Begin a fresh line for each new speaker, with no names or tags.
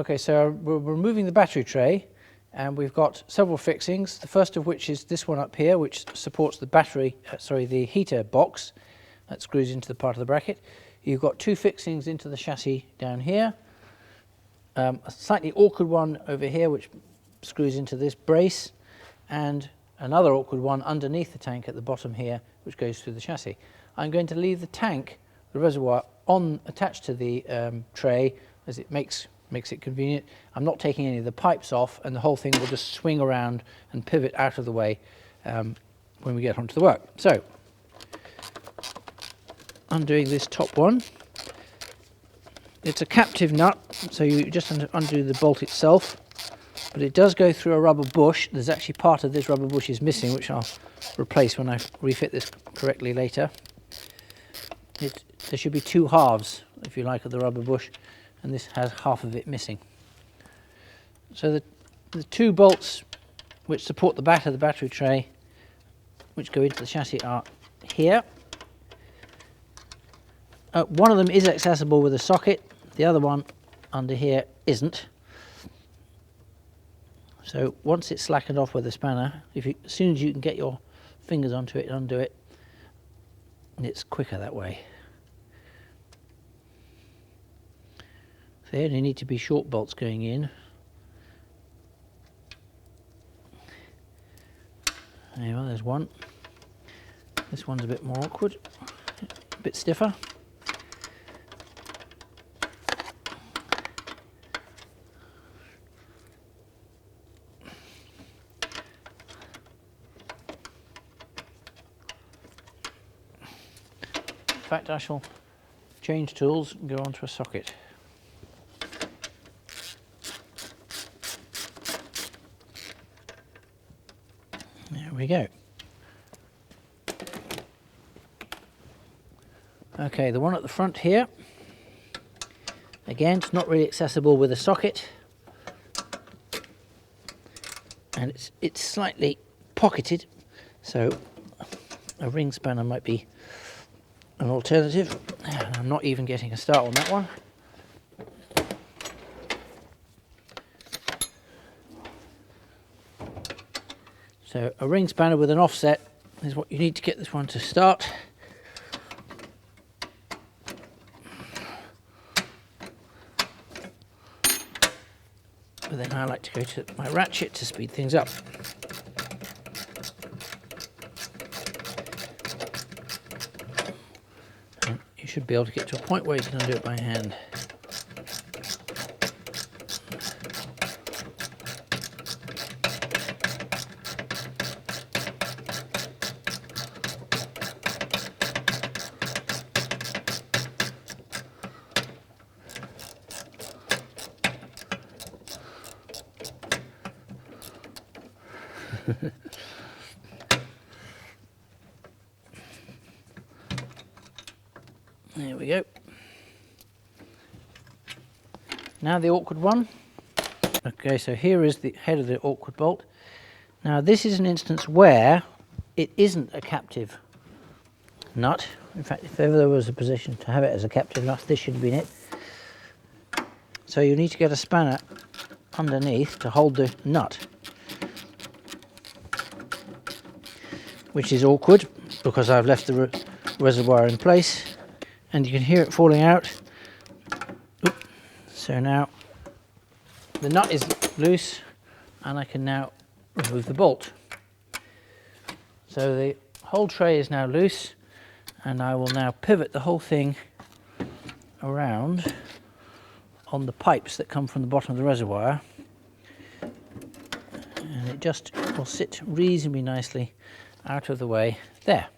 Okay, so we're removing the battery tray, and we've got several fixings. The first of which is this one up here, which supports the the heater box that screws into the part of the bracket. You've got two fixings into the chassis down here. A slightly awkward one over here, which screws into this brace, and another awkward one underneath the tank at the bottom here, which goes through the chassis. I'm going to leave the tank, the reservoir, attached to the tray, as it makes it convenient. I'm not taking any of the pipes off, and the whole thing will just swing around and pivot out of the way when we get onto the work. So, undoing this top one. It's a captive nut, so you just undo the bolt itself, but it does go through a rubber bush. There's actually part of this rubber bush is missing, which I'll replace when I refit this correctly later. There should be two halves, if you like, of the rubber bush, and this has half of it missing. So the two bolts which support the back of the battery tray, which go into the chassis, are here. One of them is accessible with a socket, the other one under here isn't. So once it's slackened off with a spanner, as soon as you can get your fingers onto it and undo it, and it's quicker that way. So they only need to be short bolts going in. There, well, there's one. This one's a bit more awkward, a bit stiffer. In fact, I shall change tools and go onto a socket. There we go. Okay, the one at the front here, again, it's not really accessible with a socket, and it's slightly pocketed, so a ring spanner might be an alternative. I'm not even getting a start on that one. So a ring spanner with an offset is what you need to get this one to start. But then I like to go to my ratchet to speed things up. And you should be able to get to a point where you can undo it by hand. There we go. Now the awkward one. Okay, so here is the head of the awkward bolt. Now this is an instance where it isn't a captive nut. In fact, if ever there was a position to have it as a captive nut, this should have been it. So you need to get a spanner underneath to hold the nut, which is awkward because I've left the reservoir in place, and you can hear it falling out. Oop. So now the nut is loose, and I can now remove the bolt. So the whole tray is now loose, and I will now pivot the whole thing around on the pipes that come from the bottom of the reservoir, and it just will sit reasonably nicely out of the way there.